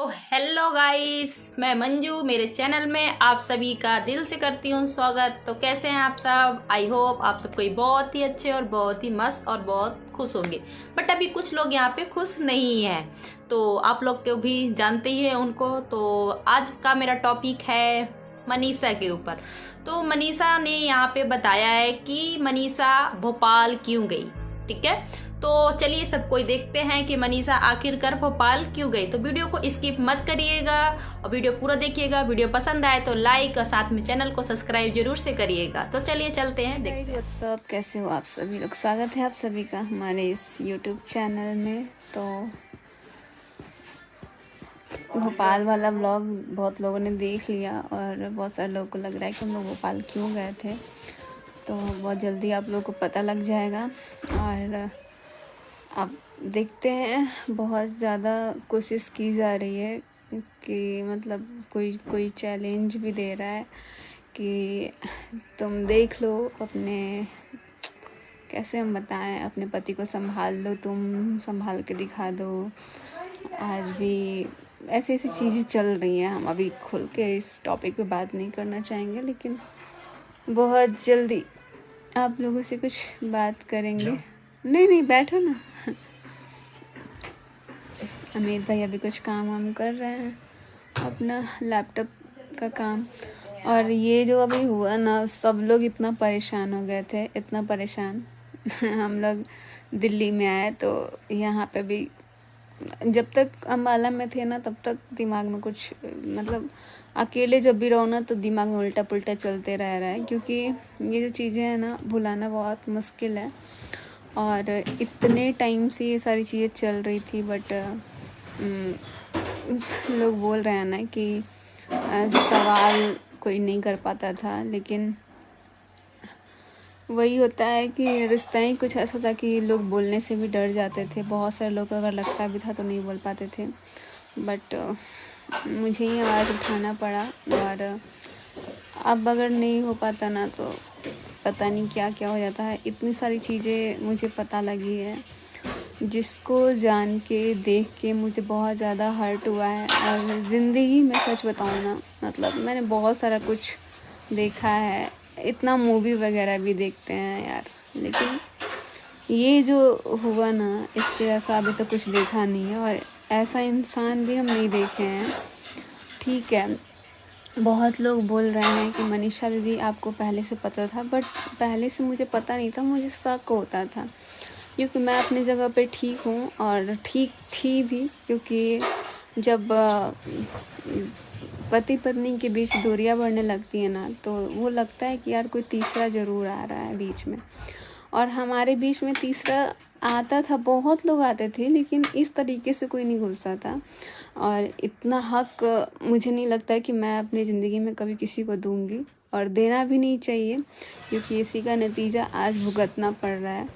तो hello guys, मैं मंजू। मेरे चैनल में आप सभी का दिल से करती हूँ स्वागत। तो कैसे हैं आप सब? आई होप आप सब कोई बहुत ही अच्छे और बहुत ही मस्त और बहुत खुश होंगे। बट अभी कुछ लोग यहाँ पे खुश नहीं हैं, तो आप लोग को भी जानते ही हैं उनको। तो आज का मेरा टॉपिक है मनीषा के ऊपर। तो मनीषा ने यहाँ पे बताया है कि मनीषा भोपाल क्यों गई। ठीक है, तो चलिए सब कोई देखते हैं कि मनीषा आखिरकार भोपाल क्यों गई। तो वीडियो को स्किप मत करिएगा और वीडियो पूरा देखिएगा। वीडियो पसंद आए तो लाइक और साथ में चैनल को सब्सक्राइब जरूर से करिएगा। तो चलिए चलते हैं, देखते हैं। व्हाट्सअप, कैसे हो आप सभी लोग? स्वागत है आप सभी का हमारे इस यूट्यूब चैनल में। तो भोपाल वाला व्लॉग बहुत लोगों ने देख लिया और बहुत सारे लोगों को लग रहा है कि हम लोग भोपाल क्यों गए थे। तो बहुत जल्दी आप लोगों को पता लग जाएगा और आप देखते हैं। बहुत ज़्यादा कोशिश की जा रही है कि मतलब कोई चैलेंज भी दे रहा है कि तुम देख लो अपने, कैसे हम बताएं, अपने पति को संभाल लो, तुम संभाल के दिखा दो। आज भी ऐसी ऐसी चीज़ें चल रही हैं। हम अभी खुल के इस टॉपिक पे बात नहीं करना चाहेंगे, लेकिन बहुत जल्दी आप लोगों से कुछ बात करेंगे। नहीं बैठो ना। अमित भाई अभी कुछ काम वाम कर रहे हैं, अपना लैपटॉप का काम। और ये जो अभी हुआ ना, सब लोग इतना परेशान हो गए थे, इतना परेशान। हम लोग दिल्ली में आए तो यहाँ पे भी, जब तक अम्बाला में थे ना तब तक दिमाग में कुछ, मतलब अकेले जब भी रहो ना तो दिमाग में उल्टा पुल्टा चलते रह रहा है, क्योंकि ये जो चीज़ें हैं ना भुलाना बहुत मुश्किल है। और इतने टाइम से ये सारी चीज़ें चल रही थी, बट लोग बोल रहे हैं ना कि सवाल कोई नहीं कर पाता था, लेकिन वही होता है कि रिश्ता ही कुछ ऐसा था कि लोग बोलने से भी डर जाते थे। बहुत सारे लोग को अगर लगता भी था तो नहीं बोल पाते थे, बट मुझे ही आवाज़ उठाना पड़ा। और अब अगर नहीं हो पाता ना तो पता नहीं क्या क्या हो जाता है। इतनी सारी चीज़ें मुझे पता लगी है जिसको जान के देख के मुझे बहुत ज़्यादा हर्ट हुआ है। और ज़िंदगी में सच बताऊँ ना, मतलब मैंने बहुत सारा कुछ देखा है, इतना मूवी वगैरह भी देखते हैं यार, लेकिन ये जो हुआ ना इसके जैसा अभी तो कुछ देखा नहीं है। और ऐसा इंसान भी हम नहीं देखे हैं। ठीक है, बहुत लोग बोल रहे हैं कि मनीषा दीदी आपको पहले से पता था, बट पहले से मुझे पता नहीं था, मुझे शक होता था, क्योंकि मैं अपनी जगह पे ठीक हूँ और ठीक थी भी। क्योंकि जब पति पत्नी के बीच दूरियां बढ़ने लगती है ना तो वो लगता है कि यार कोई तीसरा ज़रूर आ रहा है बीच में। और हमारे बीच में तीसरा आता था, बहुत लोग आते थे, लेकिन इस तरीके से कोई नहीं घुसता था। और इतना हक मुझे नहीं लगता है कि मैं अपनी ज़िंदगी में कभी किसी को दूंगी, और देना भी नहीं चाहिए, क्योंकि इसी का नतीजा आज भुगतना पड़ रहा है।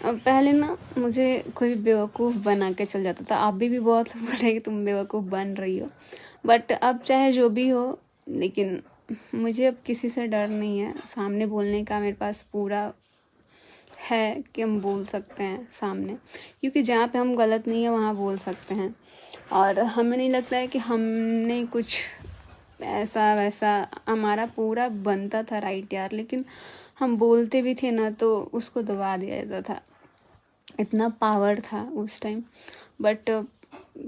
पहले ना मुझे कोई बेवकूफ़ बना के चल जाता था। आप भी बहुत लोग बोल रहे हैं कि तुम बेवकूफ़ बन रही हो, बट अब चाहे जो भी हो, लेकिन मुझे अब किसी से डर नहीं है। सामने बोलने का मेरे पास पूरा है कि हम बोल सकते हैं सामने, क्योंकि जहाँ पे हम गलत नहीं है वहाँ बोल सकते हैं। और हमें नहीं लगता है कि हमने कुछ ऐसा वैसा, हमारा पूरा बनता था राइट यार, लेकिन हम बोलते भी थे ना तो उसको दबा दिया जाता था। इतना पावर था उस टाइम, बट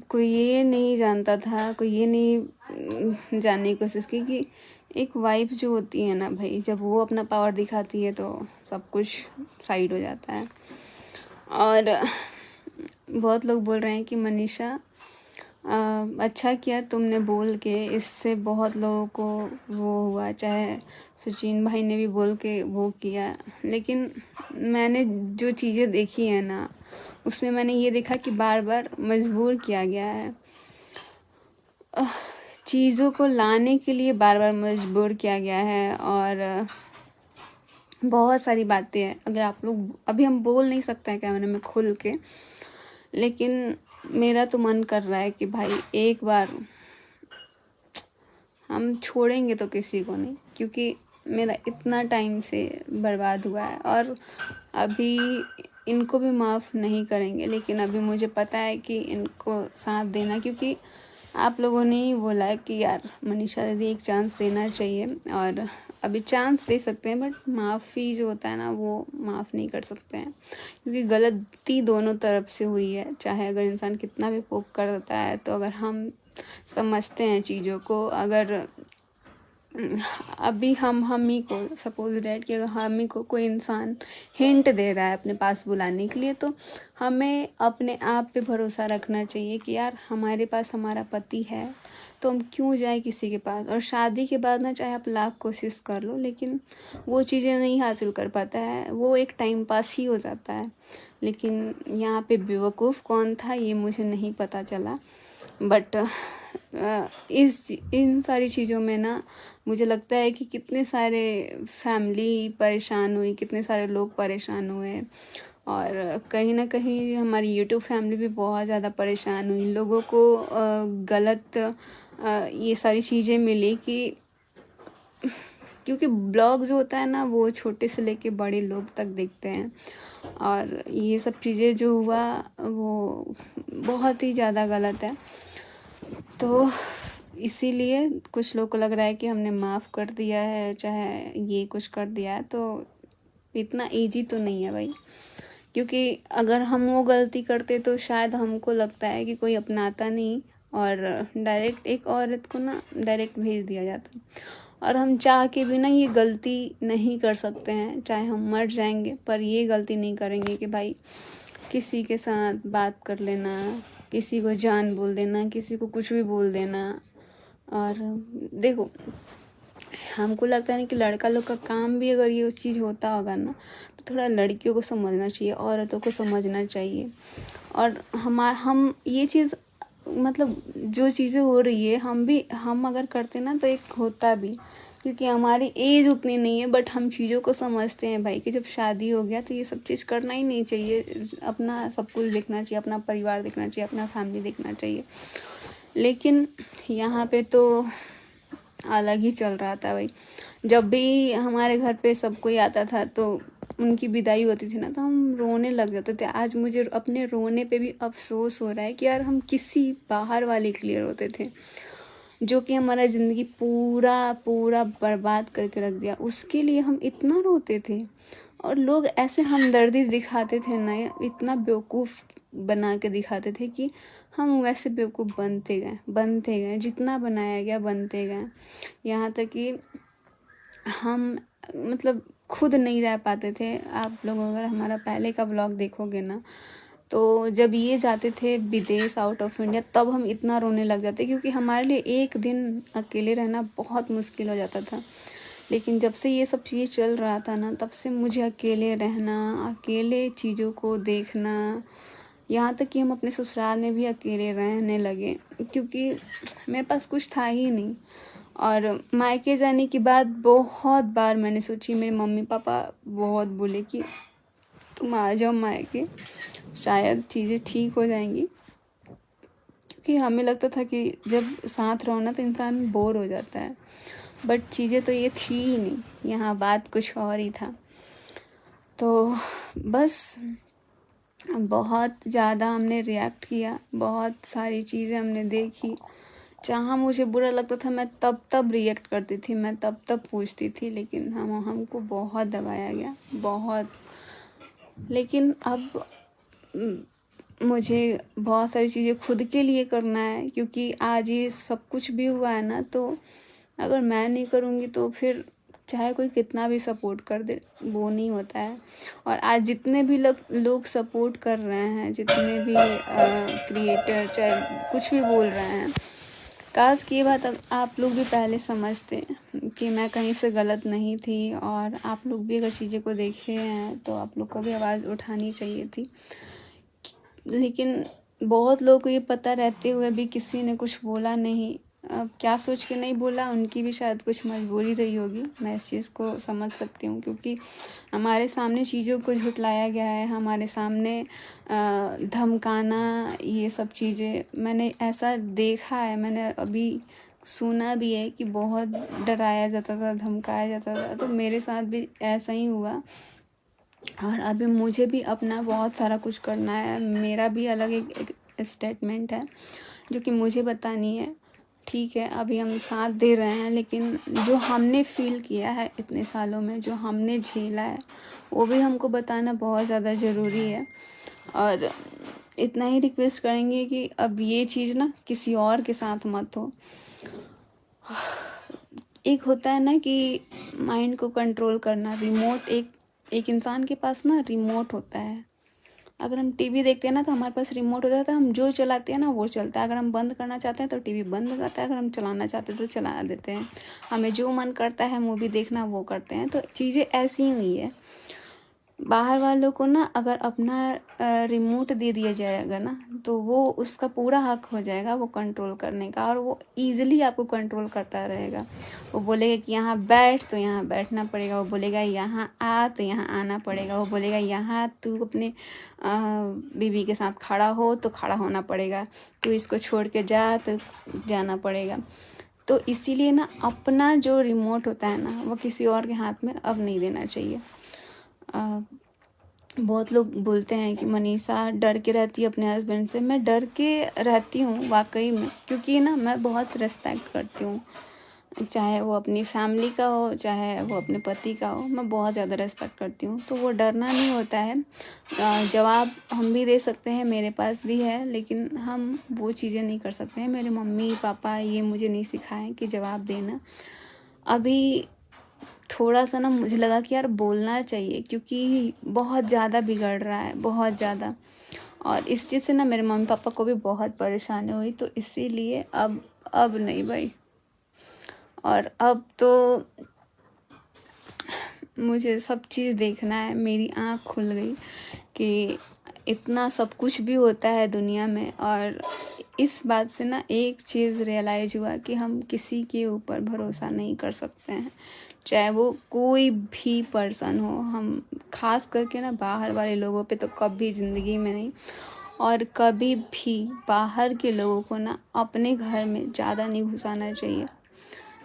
कोई ये नहीं जानता था, कोई ये नहीं जानने की कोशिश की कि एक वाइफ जो होती है ना भाई, जब वो अपना पावर दिखाती है तो सब कुछ साइड हो जाता है। और बहुत लोग बोल रहे हैं कि मनीषा अच्छा किया तुमने बोल के, इससे बहुत लोगों को वो हुआ, चाहे सचिन भाई ने भी बोल के वो किया। लेकिन मैंने जो चीज़ें देखी है ना उसमें मैंने ये देखा कि बार बार मजबूर किया गया है, चीज़ों को लाने के लिए बार बार मजबूर किया गया है। और बहुत सारी बातें हैं, अगर आप लोग, अभी हम बोल नहीं सकते हैं कैमरे में खुल के, लेकिन मेरा तो मन कर रहा है कि भाई एक बार हम छोड़ेंगे तो किसी को नहीं, क्योंकि मेरा इतना टाइम से बर्बाद हुआ है। और अभी इनको भी माफ़ नहीं करेंगे, लेकिन अभी मुझे पता है कि इनको साथ देना, क्योंकि आप लोगों ने ही बोला है कि यार मनीषा दीदी एक चांस देना चाहिए, और अभी चांस दे सकते हैं, बट माफ़ी जो होता है ना वो माफ़ नहीं कर सकते हैं, क्योंकि गलती दोनों तरफ से हुई है। चाहे अगर इंसान कितना भी पोक कर देता है, तो अगर हम समझते हैं चीज़ों को, अगर अभी हम ही को सपोज डैट कि अगर हम ही को कोई इंसान हिंट दे रहा है अपने पास बुलाने के लिए, तो हमें अपने आप पे भरोसा रखना चाहिए कि यार हमारे पास हमारा पति है, तो हम क्यों जाए किसी के पास। और शादी के बाद ना चाहे आप लाख कोशिश कर लो, लेकिन वो चीज़ें नहीं हासिल कर पाता है, वो एक टाइम पास ही हो जाता है। लेकिन यहाँ पे बेवकूफ़ कौन था ये मुझे नहीं पता चला, बट इन सारी चीज़ों में ना मुझे लगता है कि कितने सारे फैमिली परेशान हुई, कितने सारे लोग परेशान हुए, और कहीं ना कहीं हमारी यूट्यूब फैमिली भी बहुत ज़्यादा परेशान हुई। लोगों को गलत ये सारी चीज़ें मिली कि क्योंकि ब्लॉग जो होता है ना वो छोटे से लेके बड़े लोग तक देखते हैं, और ये सब चीज़ें जो हुआ वो बहुत ही ज़्यादा गलत है। तो इसीलिए कुछ लोग को लग रहा है कि हमने माफ़ कर दिया है, चाहे ये कुछ कर दिया है, तो इतना इजी तो नहीं है भाई। क्योंकि अगर हम वो गलती करते तो शायद हमको लगता है कि कोई अपनाता नहीं, और डायरेक्ट एक औरत को ना डायरेक्ट भेज दिया जाता। और हम चाह के भी ना ये गलती नहीं कर सकते हैं, चाहे हम मर जाएंगे, पर ये गलती नहीं करेंगे कि भाई किसी के साथ बात कर लेना, किसी को जान बोल देना, किसी को कुछ भी बोल देना। और देखो, हमको लगता है ना कि लड़का लोग का काम भी अगर ये चीज़ होता होगा ना, तो थोड़ा लड़कियों को समझना चाहिए, औरतों को समझना चाहिए। और हम ये चीज़ मतलब जो चीज़ें हो रही है हम अगर करते ना तो एक होता भी, क्योंकि हमारी एज उतनी नहीं है, बट हम चीज़ों को समझते हैं भाई कि जब शादी हो गया तो ये सब चीज़ करना ही नहीं चाहिए। अपना सब कुछ देखना चाहिए, अपना परिवार देखना चाहिए, अपना फैमिली देखना चाहिए। लेकिन यहाँ पे तो अलग ही चल रहा था भाई। जब भी हमारे घर पे सब कोई आता था तो उनकी विदाई होती थी ना, तो हम रोने लग जाते थे। आज मुझे अपने रोने पे भी अफसोस हो रहा है कि यार हम किसी बाहर वाले के लिए रोते थे, जो कि हमारा ज़िंदगी पूरा पूरा बर्बाद करके रख दिया, उसके लिए हम इतना रोते थे। और लोग ऐसे हमदर्दी दिखाते थे ना, इतना बेवकूफ़ बना के दिखाते थे कि हम वैसे बेवकूफ़ बनते गए, जितना बनाया गया बनते गए। यहाँ तक कि हम मतलब खुद नहीं रह पाते थे। आप लोग अगर हमारा पहले का ब्लॉग देखोगे ना, तो जब ये जाते थे विदेश, आउट ऑफ इंडिया, तब हम इतना रोने लग जाते, क्योंकि हमारे लिए एक दिन अकेले रहना बहुत मुश्किल हो जाता था। लेकिन जब से ये सब चीज़ें चल रहा था ना, तब से मुझे अकेले रहना, अकेले चीज़ों को देखना, यहाँ तक कि हम अपने ससुराल में भी अकेले रहने लगे, क्योंकि मेरे पास कुछ था ही नहीं। और मायके जाने के बाद बहुत बार मैंने सोची, मेरे मम्मी पापा बहुत बोले कि तुम आ जाओ मायके, शायद चीज़ें ठीक हो जाएंगी। क्योंकि हमें लगता था कि जब साथ रहो ना तो इंसान बोर हो जाता है, बट चीज़ें तो ये थी ही नहीं, यहाँ बात कुछ और ही था। तो बस बहुत ज़्यादा हमने रिएक्ट किया, बहुत सारी चीज़ें हमने देखी। जहाँ मुझे बुरा लगता था मैं तब रिएक्ट करती थी, मैं तब पूछती थी, लेकिन हमको बहुत दबाया गया, बहुत। लेकिन अब मुझे बहुत सारी चीज़ें खुद के लिए करना है, क्योंकि आज ये सब कुछ भी हुआ है ना, तो अगर मैं नहीं करूँगी तो फिर चाहे कोई कितना भी सपोर्ट कर दे, वो नहीं होता है। और आज जितने भी लोग सपोर्ट कर रहे हैं, जितने भी क्रिएटर चाहे कुछ भी बोल रहे हैं, काश की ये बात आप लोग भी पहले समझते कि मैं कहीं से गलत नहीं थी। और आप लोग भी अगर चीज़ें को देखे हैं तो आप लोग को भी आवाज़ उठानी चाहिए थी। लेकिन बहुत लोगों को ये पता रहते हुए भी किसी ने कुछ बोला नहीं। अब क्या सोच के नहीं बोला, उनकी भी शायद कुछ मजबूरी रही होगी, मैं इस चीज़ को समझ सकती हूँ। क्योंकि हमारे सामने चीज़ों को झुटलाया गया है, हमारे सामने धमकाना, ये सब चीज़ें मैंने ऐसा देखा है, मैंने अभी सुना भी है कि बहुत डराया जाता था, धमकाया जाता था। तो मेरे साथ भी ऐसा ही हुआ, और अभी मुझे भी अपना बहुत सारा कुछ करना है। मेरा भी अलग एक स्टेटमेंट है, जो कि मुझे बतानी है। ठीक है, अभी हम साथ दे रहे हैं, लेकिन जो हमने फील किया है इतने सालों में, जो हमने झेला है, वो भी हमको बताना बहुत ज़्यादा ज़रूरी है। और इतना ही रिक्वेस्ट करेंगे कि अब ये चीज़ ना किसी और के साथ मत हो। एक होता है ना कि माइंड को कंट्रोल करना, रिमोट, एक इंसान के पास ना रिमोट होता है। अगर हम टीवी देखते हैं ना तो हमारे पास रिमोट होता है, तो हम जो चलाते हैं ना वो चलता है। अगर हम बंद करना चाहते हैं तो टीवी बंद हो जाता है, अगर हम चलाना चाहते हैं तो चला देते हैं। हमें जो मन करता है मूवी देखना वो करते हैं। तो चीज़ें ऐसी हुई है। बाहर वालों को ना अगर अपना रिमोट दे दिया जाएगा ना तो वो उसका पूरा हक हो जाएगा वो कंट्रोल करने का, और वो ईजिली आपको कंट्रोल करता रहेगा। वो बोलेगा कि यहाँ बैठ तो यहाँ बैठना पड़ेगा, वो बोलेगा यहाँ आ तो यहाँ आना पड़ेगा, वो बोलेगा यहाँ तू अपने बीवी के साथ खड़ा हो तो खड़ा होना पड़ेगा, तू इसको छोड़ के जा तो जाना पड़ेगा। तो इसीलिए ना अपना जो रिमोट होता है ना वो किसी और के हाथ में अब नहीं देना चाहिए। बहुत लोग बोलते हैं कि मनीषा डर के रहती है अपने हस्बैंड से। मैं डर के रहती हूँ वाकई में, क्योंकि ना मैं बहुत रिस्पेक्ट करती हूँ, चाहे वो अपनी फैमिली का हो चाहे वो अपने पति का हो, मैं बहुत ज़्यादा रिस्पेक्ट करती हूँ। तो वो डरना नहीं होता है। जवाब हम भी दे सकते हैं, मेरे पास भी है, लेकिन हम वो चीज़ें नहीं कर सकते हैं। मेरे मम्मी पापा ये मुझे नहीं सिखाएं कि जवाब देना। अभी थोड़ा सा ना मुझे लगा कि यार बोलना चाहिए, क्योंकि बहुत ज़्यादा बिगड़ रहा है, बहुत ज़्यादा। और इस चीज़ से ना मेरे मम्मी पापा को भी बहुत परेशानी हुई, तो इसीलिए अब नहीं भाई। और अब तो मुझे सब चीज़ देखना है। मेरी आँख खुल गई कि इतना सब कुछ भी होता है दुनिया में। और इस बात से ना एक चीज़ रियलाइज़ हुआ कि हम किसी के ऊपर भरोसा नहीं कर सकते हैं, चाहे वो कोई भी पर्सन हो। हम खास करके ना बाहर वाले लोगों पे तो कभी ज़िंदगी में नहीं, और कभी भी बाहर के लोगों को ना अपने घर में ज़्यादा नहीं घुसाना चाहिए।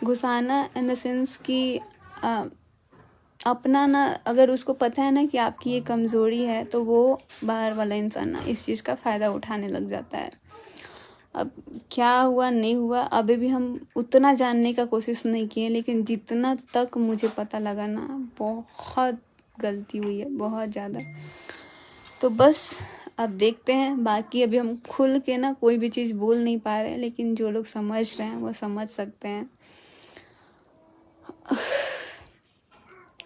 घुसाना इन द सेंस कि अपना ना, अगर उसको पता है ना कि आपकी ये कमज़ोरी है तो वो बाहर वाला इंसान ना इस चीज़ का फ़ायदा उठाने लग जाता है। अब क्या हुआ नहीं हुआ अभी भी हम उतना जानने का कोशिश नहीं किए, लेकिन जितना तक मुझे पता लगा ना बहुत गलती हुई है, बहुत ज़्यादा। तो बस अब देखते हैं। बाकी अभी हम खुल के ना कोई भी चीज़ बोल नहीं पा रहे, लेकिन जो लोग समझ रहे हैं वो समझ सकते हैं।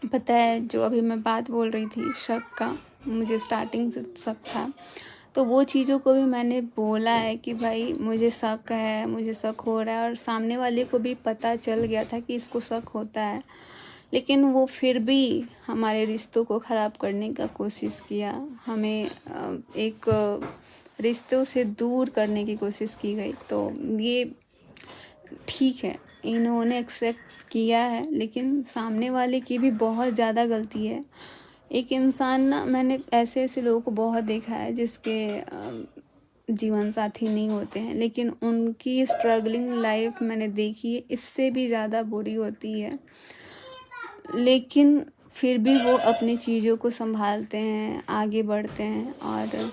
पता है, जो अभी मैं बात बोल रही थी शक का, मुझे स्टार्टिंग से शक था, तो वो चीज़ों को भी मैंने बोला है कि भाई मुझे शक है, मुझे शक हो रहा है। और सामने वाले को भी पता चल गया था कि इसको शक होता है, लेकिन वो फिर भी हमारे रिश्तों को ख़राब करने का कोशिश किया। हमें एक रिश्तों से दूर करने की कोशिश की गई। तो ये ठीक है, इन्होंने एक्सेप्ट किया है, लेकिन सामने वाले की भी बहुत ज़्यादा गलती है। एक इंसान ना, मैंने ऐसे लोगों को बहुत देखा है जिसके जीवन साथी नहीं होते हैं, लेकिन उनकी स्ट्रगलिंग लाइफ मैंने देखी है, इससे भी ज़्यादा बुरी होती है। लेकिन फिर भी वो अपनी चीज़ों को संभालते हैं, आगे बढ़ते हैं, और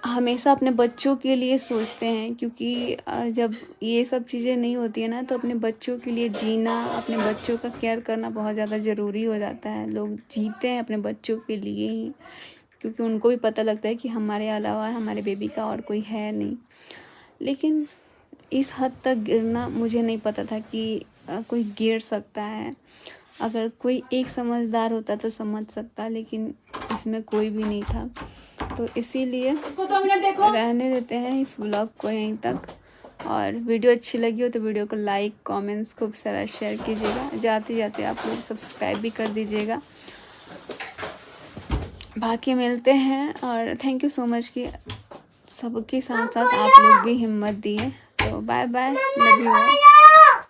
हमेशा अपने बच्चों के लिए सोचते हैं। क्योंकि जब ये सब चीज़ें नहीं होती है ना तो अपने बच्चों के लिए जीना, अपने बच्चों का केयर करना बहुत ज़्यादा ज़रूरी हो जाता है। लोग जीते हैं अपने बच्चों के लिए ही, क्योंकि उनको भी पता लगता है कि हमारे अलावा हमारे बेबी का और कोई है नहीं। लेकिन इस हद तक गिरना मुझे नहीं पता था कि कोई गिर सकता है। अगर कोई एक समझदार होता तो समझ सकता, लेकिन इसमें कोई भी नहीं था। तो इसीलिए रहने देते हैं इस व्लॉग को यहीं तक। और वीडियो अच्छी लगी हो तो वीडियो को लाइक, कमेंट्स खूब सारा शेयर कीजिएगा। जाते जाते आप लोग सब्सक्राइब भी कर दीजिएगा। बाकी मिलते हैं, और थैंक यू सो मच कि सबके साथ साथ आप लोग भी हिम्मत दिए। तो बाय बाय, लव यू।